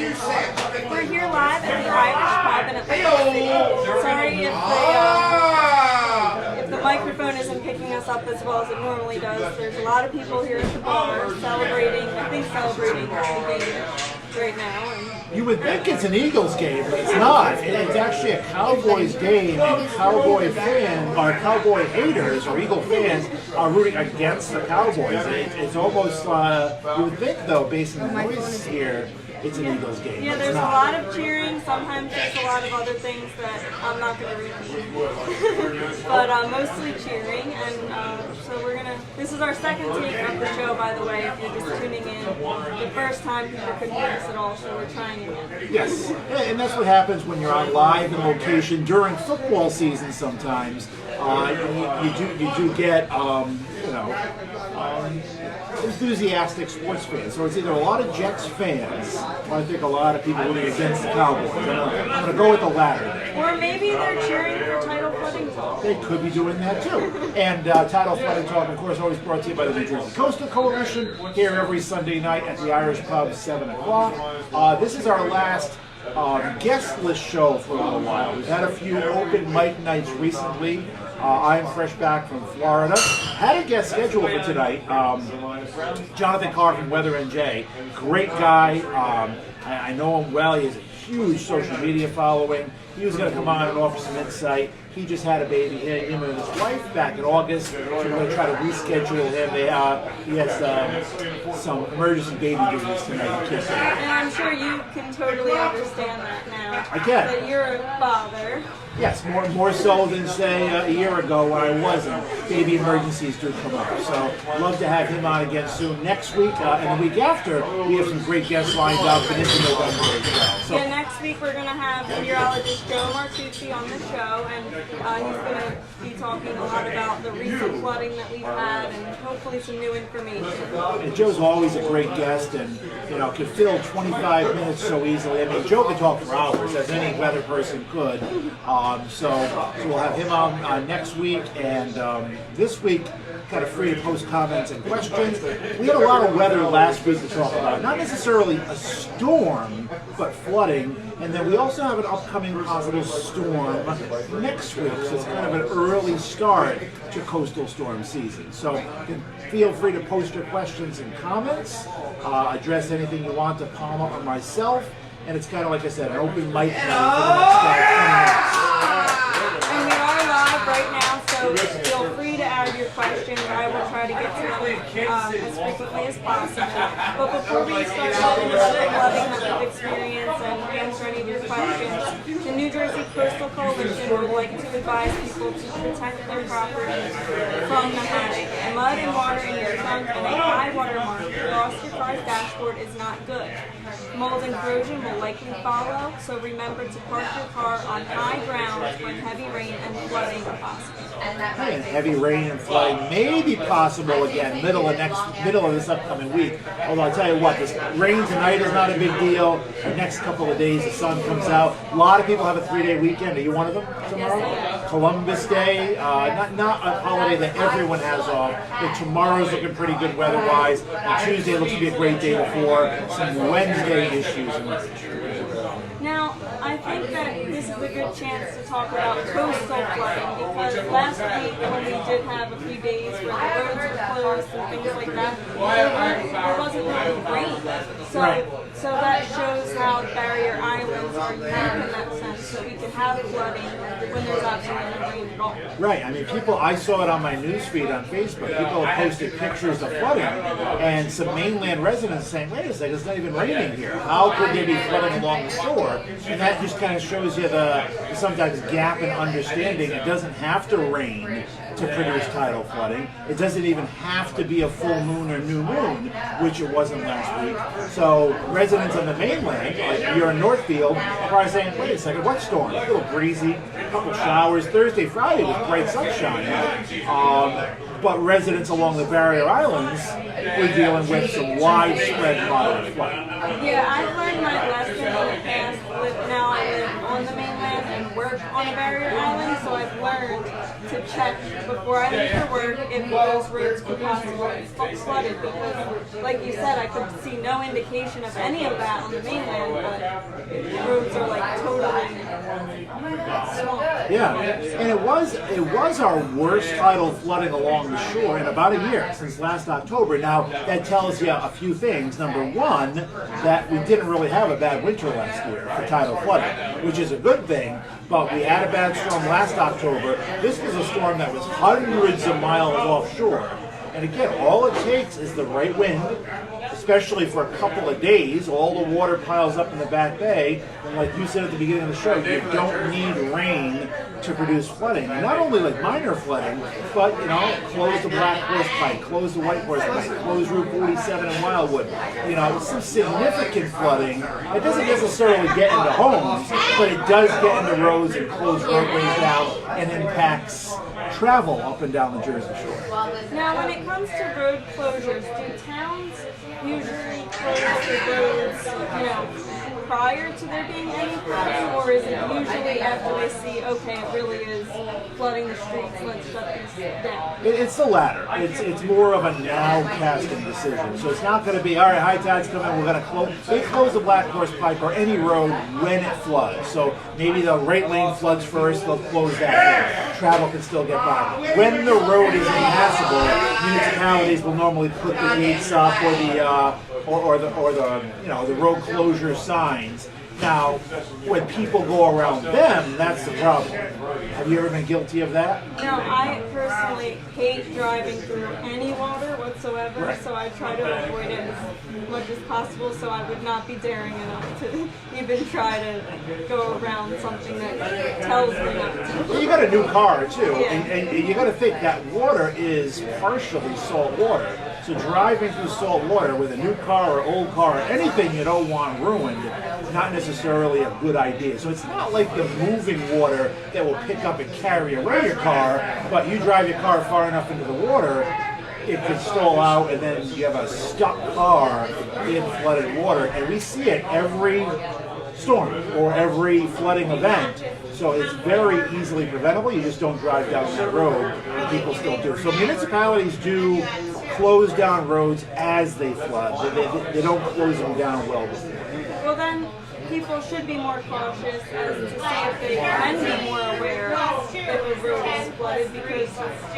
We're here live at the Irish Pub in Atlantic City. Sorry if the microphone isn't picking us up as well as it normally does. There's a lot of people here at the bar celebrating the game right now. You would think it's an Eagles game, but it's not. It's actually a Cowboys game, and Cowboy fans, or Cowboy haters, or Eagle fans, are rooting against the Cowboys. It's almost, you would think, though, based on the noise here, it's an Eagles game. Yeah, there's a lot of cheering. Sometimes there's a lot of other things that I'm not going to repeat. But mostly cheering. And so we're going to, this is our second take of the show, by the way, if you're just tuning in. The first time people couldn't hear us at all, so we're trying again. Yes, and that's what happens when you're on live in location during football season sometimes. You do get, enthusiastic sports fans. So it's either a lot of Jets fans, or I think a lot of people rooting against the Cowboys. I'm going to go with the latter. Or maybe they're cheering for Tidal Flooding Talk. They could be doing that too. And Tidal Flooding Talk, of course, always brought to you by the New Jersey Coastal Coalition, here every Sunday night at the Irish Pub, 7 o'clock. This is our last guest list show for a little while. We've had a few open mic nights recently. I'm fresh back from Florida. Had a guest scheduled for tonight. Jonathan Carr from Weather NJ. Great guy. I know him well. He has a huge social media following. He was going to come on and offer some insight. He just had a baby, him and his wife, back in August. So we're going to try to reschedule him. He has some emergency baby duties tonight. And I'm sure you can totally understand that now. I can. That you're a father. Yes, more so than, say, a year ago when I wasn't. Baby emergencies do come up. So I'd love to have him on again soon. Next week and the week after, we have some great guests lined up and into November as well. So, yeah, next week we're going to have meteorologist Joe Martucci on the show, and he's going to be talking a lot about the recent flooding that we've had and hopefully some new information. And Joe's always a great guest and, could fill 25 minutes so easily. I mean, Joe could talk for hours, as any weather person could. So we'll have him on next week, and this week, kind of free to post comments and questions. We had a lot of weather last week to talk about. Not necessarily a storm, but flooding. And then we also have an upcoming possible storm next week. So it's kind of an early start to coastal storm season. So feel free to post your questions and comments. Address anything you want to Palma or myself. And it's kind of, like I said, an open mic night for the next 20 minutes. And we are live right now, so feel free to add your questions. I will try to get to them as frequently as possible. But before we start talking about the flooding that we've experienced and answer any of your questions, the New Jersey Coastal Coalition would like to advise people to protect their property from the havoc. Mud and water in your trunk and a high water mark across your car's dashboard is not good. Mold and corrosion will likely follow, so remember to park your car on high ground when heavy rain and flooding are possible. And heavy rain and flooding may be possible again middle of this upcoming week. Although I tell you what, this rain tonight is not a big deal. The next couple of days the sun comes out. A lot of people have a 3-day weekend. Are you one of them tomorrow? Yes, Columbus Day, not a holiday that everyone has off. But tomorrow's looking pretty good weather-wise. And Tuesday looks to be a great day before some Wednesday issues emerge. Now, I think that this is a good chance to talk about coastal flooding because last week when we did have a few days where the roads were closed and things like that, there wasn't really rain. So that shows how barrier islands are unique in that sense, so we can have flooding when there's absolutely no rain at all. Right. I mean, I saw it on my newsfeed on Facebook. People have posted pictures of flooding, and some mainland residents saying, wait a second, it's not even raining here. How could there be flooding along the shore? And that just kind of shows you the sometimes gap in understanding. It doesn't have to rain to produce tidal flooding. It doesn't even have to be a full moon or new moon, which it wasn't last week. So residents on the mainland, like you're in Northfield, are probably saying, wait a second, what storm? A little breezy, a couple showers. Thursday, Friday was bright sunshine. But residents along the barrier islands were dealing with some widespread moderate flooding. Yeah, I've learned my lesson in the past. Now I live on the mainland, and work on a barrier island, so I've learned to check before I leave for work if those roads could possibly be flooded, because like you said, I could see no indication of any of that on the mainland, but roads are like totally swamped. Yeah, and it was our worst tidal flooding along the shore in about a year, since last October. Now, that tells you a few things. Number one, that we didn't really have a bad winter last year for tidal flooding, which is a good thing, but we had a bad storm last October. This was a storm that was hundreds of miles offshore. And again, all it takes is the right wind, especially for a couple of days. All the water piles up in the back bay, and like you said at the beginning of the show, you don't need rain to produce flooding. And not only like minor flooding, but close the Black Horse Pike, close the White Horse Pike, close Route 47 in Wildwood. Some significant flooding. It doesn't necessarily get into homes, but it does get into roads and close roadways down and impacts travel up and down the Jersey Shore. Now, when it comes to road closures, do towns usually close the roads, prior to there being any flooding, or is it usually after they see, okay, it really is flooding the streets, let's shut this down? It's the latter. It's more of a now-casting decision. So it's not going to be, all right, high tide's coming, we're going to close. They close the Black Horse Pike or any road when it floods. So maybe the right lane floods first, they'll close that lane. Travel can still get by. When the road is impassable, municipalities will normally put the gates up or the road closure signs. Now, when people go around them, that's the problem. Have you ever been guilty of that? No, I personally hate driving through any water whatsoever, Right. so I try to avoid it as much as possible, so I would not be daring enough to even try to go around something that tells me not to. Well, you got a new car, too, Yeah. and you got to think that water is partially salt water. So driving through salt water with a new car or old car, or anything you don't want ruined, is not necessarily a good idea. So it's not like the moving water that will pick up and carry around your car, but you drive your car far enough into the water, it can stall out, and then you have a stuck car in flooded water. And we see it every storm or every flooding event. So it's very easily preventable. You just don't drive down that road, and people still do. So municipalities do close down roads as they flood. They don't close them down well before. Well, then people should be more cautious as to see if they can be more aware if a road is flooded, because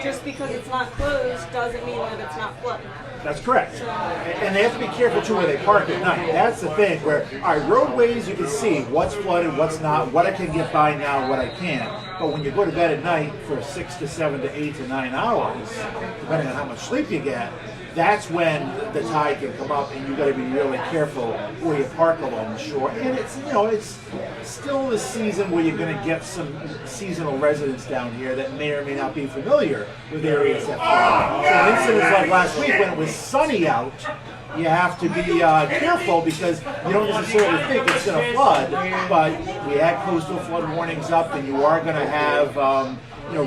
just because it's not closed doesn't mean that it's not flooded. That's correct. And they have to be careful too where they park at night. That's the thing where, all right, roadways you can see what's flooded, what's not, what I can get by now, what I can't. But when you go to bed at night for 6 to 7 to 8 to 9 hours, depending on how much sleep you get, that's when the tide can come up, and you got to be really careful where you park along the shore. And it's it's still the season where you're going to get some seasonal residents down here that may or may not be familiar with areas that flood. So incidents like last week when it was sunny out, you have to be careful because you don't necessarily think it's going to flood, but we had coastal flood warnings up, and you are going to have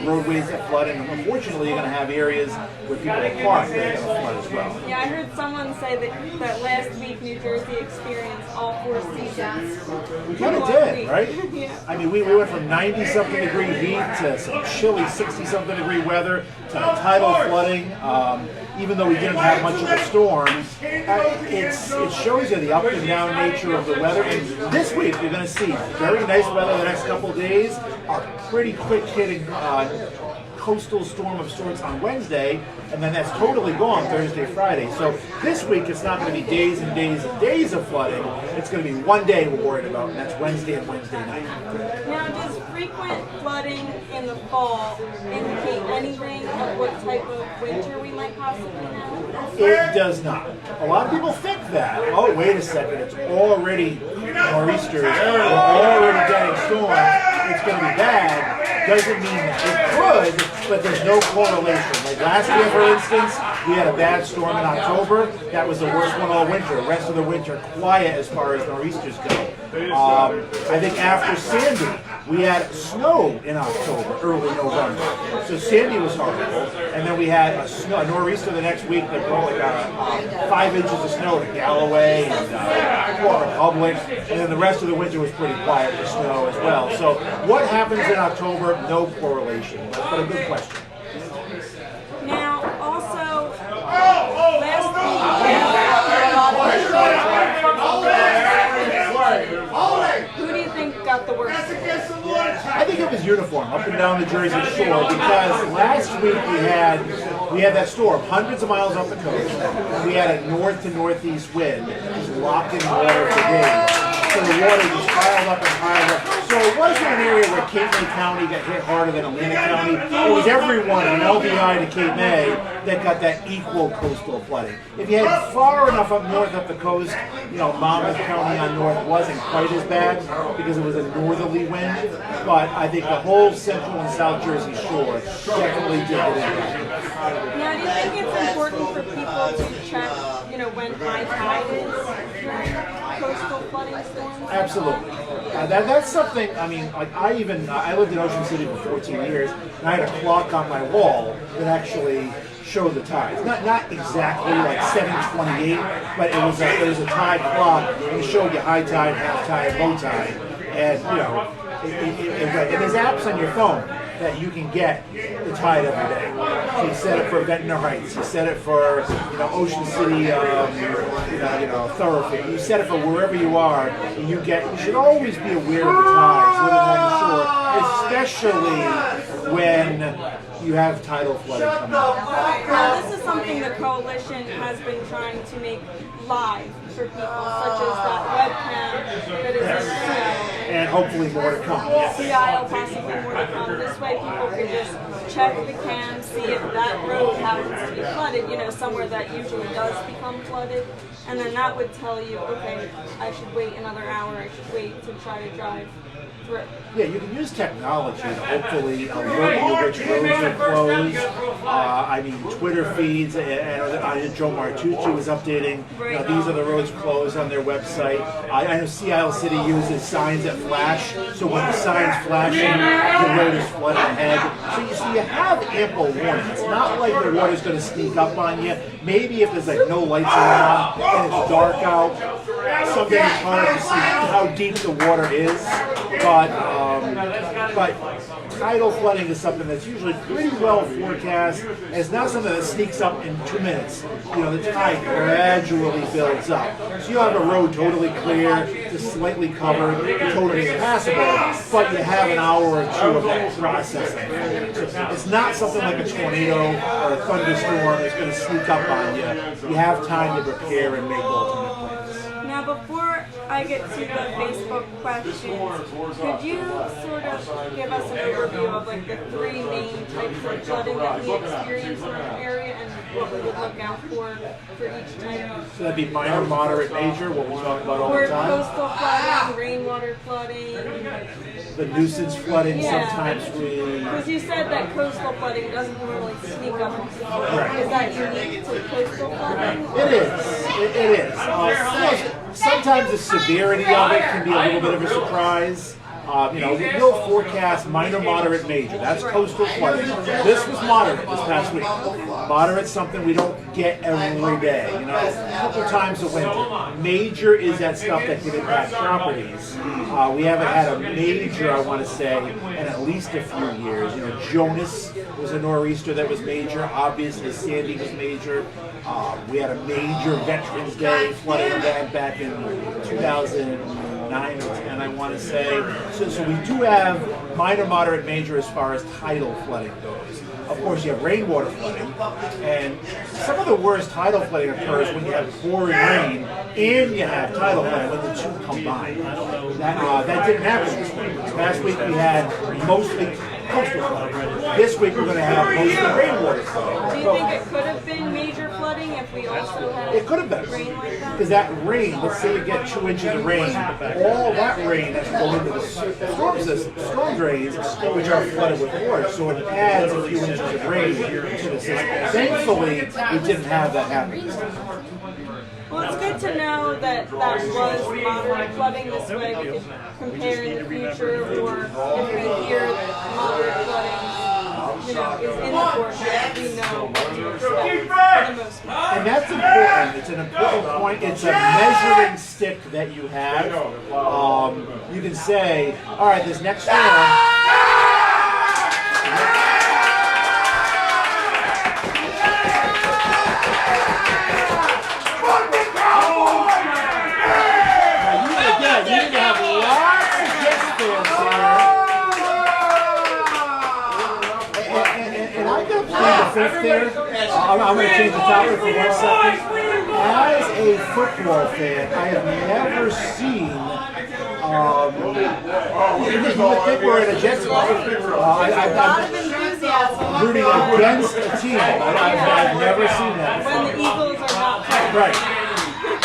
roadways that flood, and unfortunately you're going to have areas where people are parked that are going to flood as well. Yeah, I heard someone say that last week New Jersey experienced all 4 seasons. We kind of did, right? Yeah. I mean, we went from 90-something degree heat to some chilly 60-something degree weather to tidal flooding. Even though we didn't have much of a storm, it shows you the up and down nature of the weather. And this week you're going to see very nice weather the next couple of days, a pretty quick hitting coastal storm of sorts on Wednesday, and then that's totally gone Thursday, Friday. So this week it's not going to be days and days and days of flooding. It's going to be one day we're worried about, and that's Wednesday and Wednesday night. Now, does frequent flooding in the fall indicate anything of what type of winter we might possibly have? It does not. A lot of people think that. Oh, wait a second, it's already nor'easters, we're already getting storms, it's going to be bad. Doesn't mean that. It could, but there's no correlation. Like last year, for instance, We had a bad storm in October. That was the worst one all winter. The rest of the winter, quiet as far as nor'easters go. I think after Sandy, we had snow in October, early November. So Sandy was horrible. And then we had a nor'easter the next week that brought like 5 inches of snow to Galloway and Port Republic. And then the rest of the winter was pretty quiet for snow as well. So what happens in October? No correlation, but a good question. Now, also, last week, who do you think got the worst? I think it was uniform up and down the Jersey Shore because last week we had that storm hundreds of miles up the coast. We had a north to northeast wind, just locking water for days. So the water just piled up and piled up. So it wasn't an area where Cape May County got hit harder than Atlantic County. It was everyone from LBI to Cape May that got that equal coastal flooding. If you head far enough up north up the coast, Monmouth County on north wasn't quite as bad because it was a northerly wind. But I think the whole central and south Jersey shore definitely did it. Now, do you think it's important for people to check, when high tide is during coastal flooding storms? Absolutely. That's something, I lived in Ocean City for 14 years, and I had a clock on my wall that actually showed the tides. Not exactly like 7:28, but it was a tide clock, and it showed you high tide, half tide, low tide, and and there's apps on your phone that you can get the tide every day. So you set it for Ventnor Heights, you set it for Ocean City, Thoroughfare. You set it for wherever you are, and you should always be aware of the tides living on the shore, especially when you have tidal flooding coming up. Now, this is something the coalition has been trying to make live for people, such as that webcam that is in Seattle. And hopefully more to come. Seattle, possibly more to come. This way people can just check the cam, see if that road happens to be flooded, somewhere that usually does become flooded. And then that would tell you, okay, I should wait another hour, I should wait to try to drive through. Yeah, you can use technology to hopefully alert you which roads are closed. Twitter feeds, and Joe Martucci was updating, these are the roads closed on their website. I know Seattle City uses signs that flash, so when the sign's flashing, the road is flooded ahead. So you have ample warning. It's not like the water's going to sneak up on you. Maybe if there's no lights on and it's dark out, sometimes it's hard to see how deep the water is. But tidal flooding is something that's usually pretty well forecast, and it's not something that sneaks up in 2 minutes. The tide gradually builds up. So you'll have a road totally clear, just slightly covered, totally impassable, but you have an hour or two of that processing. So it's not something like a tornado or a thunderstorm that's going to sneak up on you. You have time to prepare and make alternate plans. Now, before I get to the Facebook questions, could you sort of give us an overview of the 3 main types of flooding that we experience in our area and what we would look out for each type? So that'd be minor, moderate, major, what we talk about all the time. Coastal flooding, rainwater flooding. The nuisance flooding, Yeah. sometimes Because you said that coastal flooding doesn't normally sneak up on people. Right. Is that unique to coastal flooding? It is. It is. Sometimes the severity of it can be a little bit of a surprise. We'll forecast minor, moderate, major. That's coastal flooding. This was moderate this past week. Moderate's something we don't get every day, a couple times a winter. Major is that stuff that can impact properties. We haven't had a major, I want to say, in at least a few years. Jonas was a nor'easter that was major. Obviously, Sandy was major. We had a major Veterans Day flooding event back in 2009 or 10, I want to say. So we do have minor, moderate, major as far as tidal flooding goes. Of course, you have rainwater flooding, and some of the worst tidal flooding occurs when you have pouring rain and you have tidal flooding, when the two combine. That didn't happen this week. Last week we had mostly coastal flooding. This week we're going to have mostly rainwater flooding. Do you think it could have been major flooding flooding if we also had It could have been. rain like that? Because that rain, let's say you get 2 inches of rain, all that rain has to go into the storm drains, which are flooded with water. So it adds a few inches of rain to the system. Thankfully, we didn't have that happen. Well, it's good to know that that was moderate flooding. This way we can compare in the future, or if we hear that moderate flooding, is in the forecast, we know what to expect for the most part. And that's important. It's an important point. It's a measuring stick that you have. You can say, all right, this next storm. You need to have lots of Jets fans here. And I'm going to play the fifth there. I'm going to change the topic for 1 second. As a football fan, I have never seen. You would think we're in a Jets bar. A lot of enthusiasm Rooting against a team. I've never seen that when the before. Eagles are not playing. Right.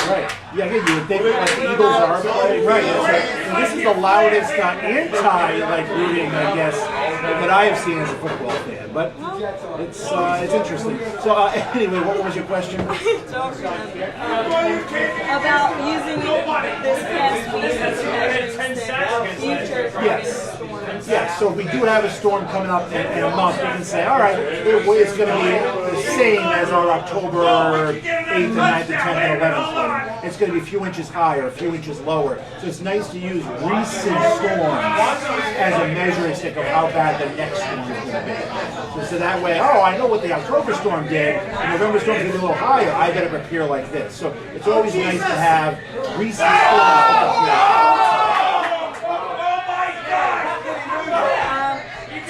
Right. Yeah, again, you would think like the Eagles are playing. Right. And this is the loudest rooting, I guess, that I have seen as a football fan. But it's interesting. So anyway, what was your question? About using this past week as a measuring stick of future Yes. storms. Yes, so if we do have a storm coming up in a month, we can say, all right, it's going to be the same as our October 8th and 9th and 10th and 11th one. It's going to be a few inches higher, a few inches lower. So it's nice to use recent storms as a measuring stick of how bad the next storm is going to be. So that way, I know what the October storm did, the November storm is a little higher, I better prepare like this. So it's always nice to have recent storms.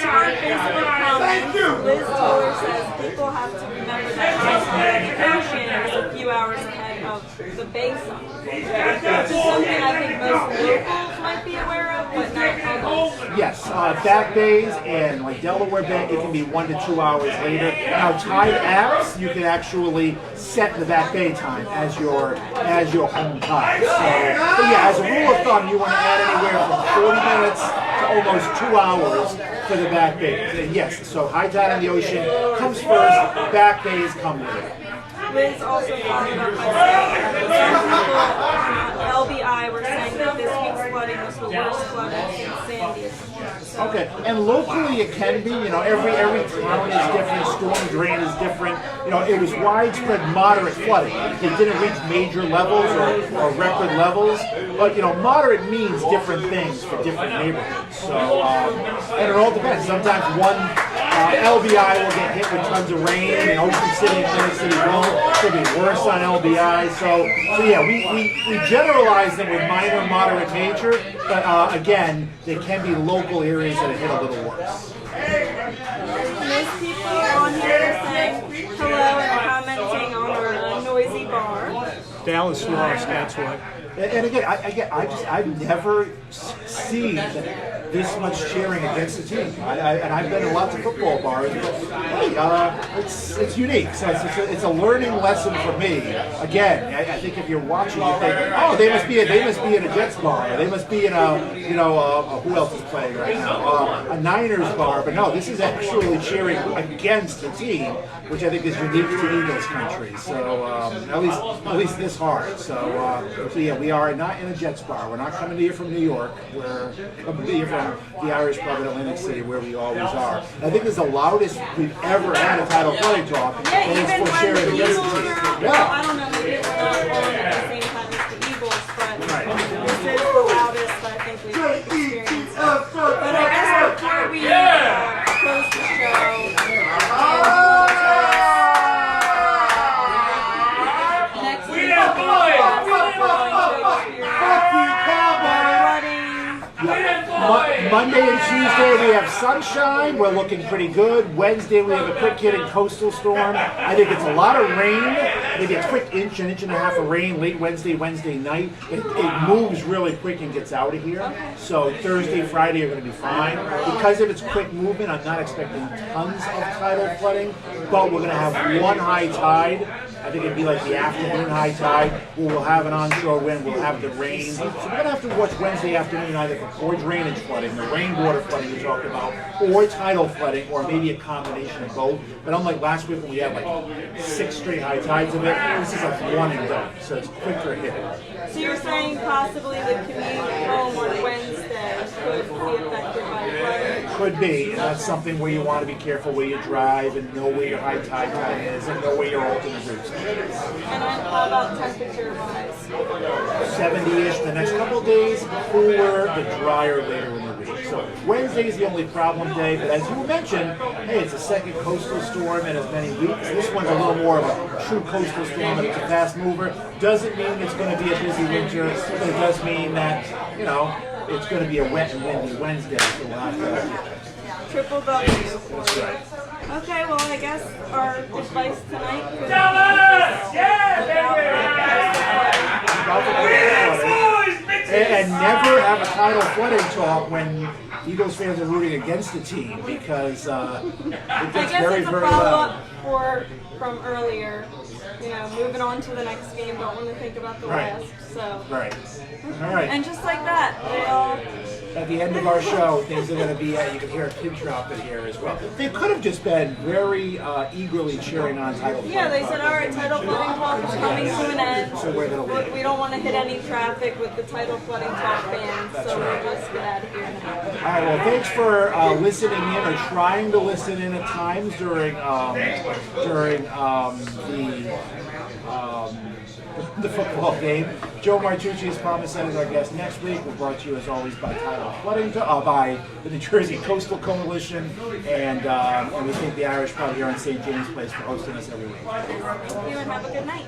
On Facebook comments, Liz Taylor says people have to remember that the ocean is a few hours ahead of the basin. Which is something I think most locals might be aware of, but not others. Yes, back bays and like Delaware Bay, it can be 1 to 2 hours later. Now, Tide apps, you can actually set the back bay time as your home time. So, but yeah, as a rule of thumb, you want to add anywhere from 40 minutes to almost 2 hours for the back bays. And yes, so high tide on the ocean comes first, back bays come later. Liz also followed up by saying that some people, LBI, were saying that this week's flooding was the worst flooding since Sandy. So, Okay, and locally it can be, every town is different, storm drain is different. It was widespread moderate flooding. It didn't reach major levels or record levels, but moderate means different things for different neighborhoods. So, and it all depends. Sometimes one LBI will get hit with tons of rain, and Ocean City and Atlantic City won't. It'll be worse on LBI. So yeah, we generalize them with minor, moderate nature, but again, there can be local areas that are hit a little worse. most people on here are saying hello and commenting on our noisy bar. Dallas lost, that's what. And again, I've never seen this much cheering against the team. And I've been to lots of football bars. But, hey, it's unique. So it's a learning lesson for me. Again, I think if you're watching, you think, oh, they must be in a Jets bar. Or they must be in who else is playing right now? A Niners bar. But no, this is actually cheering against the team, which I think is unique to Eagles country. So at least this hard. So yeah, we are not in a Jets bar. We're not coming to you from New York. We're coming to you from the Irish pub in Atlantic City, where we always are. I think it's the loudest we've ever had a Tidal flooding talk. Yeah, and even it's for when sharing the against Eagles the team. are, well, Yeah. I don't know, maybe we're not on at the same time as the Eagles, but this is the loudest I think we've experienced. But I guess before we close the show, next week we'll be Monday and Tuesday we have sunshine. We're looking pretty good. Wednesday we have a quick hit in coastal storm. I think it's a lot of rain. Maybe a quick inch and a half of rain late Wednesday night. It moves really quick and gets out of here. So Thursday, Friday are going to be fine. Because of its quick movement, I'm not expecting tons of tidal flooding, but we're going to have one high tide I think it'd be like the afternoon high tide, where we'll have an onshore wind, we'll have the rain. So we're going to have to watch Wednesday afternoon either for drainage flooding, the rainwater flooding we talked about, or tidal flooding, or maybe a combination of both. But unlike last week when we had like 6 straight high tides of it, this is like one and done, so it's quicker hit. So you're saying possibly the commute home on Wednesday could be affected by flooding? Could be, and that's something where you want to be careful where you drive and know where your high tide time is and know where your alternate routes are. And then how about temperature-wise? 70-ish the next couple of days, cooler but drier later in the week. So Wednesday is the only problem day, but as you mentioned, hey, it's a second coastal storm in as many weeks. This one's a little more of a true coastal storm and it's a fast mover. Doesn't mean it's going to be a busy winter, but it does mean that, you know, it's going to be a wet and windy Wednesday, so we'll have to... Triple W. That's right. Okay, well, I guess our advice tonight could and never have a tidal flooding talk when Eagles fans are rooting against the team because it I gets guess very, it's a very follow-up loud. from earlier. You know, moving on to the next game, don't want to think about the Right. West. So, Right. All right. and just like that, they all. At the end of our show, things are going to be, you can hear a pin drop in here as well. They could have just been very eagerly cheering on tidal flooding. Yeah, they said, all right, tidal flooding talk is coming to an end. So we're going to leave. We don't want to hit any traffic with the tidal flooding talk ban, so we'll just get out of here now. All right, well, thanks for listening in or trying to listen in at times during the football game. Joe Martucci, as promised, is our guest next week. We're brought to you, as always, by Tidal Flooding, by the New Jersey Coastal Coalition, and we thank the Irish Pub here on St. James Place for hosting us every week. Thank you and have a good night.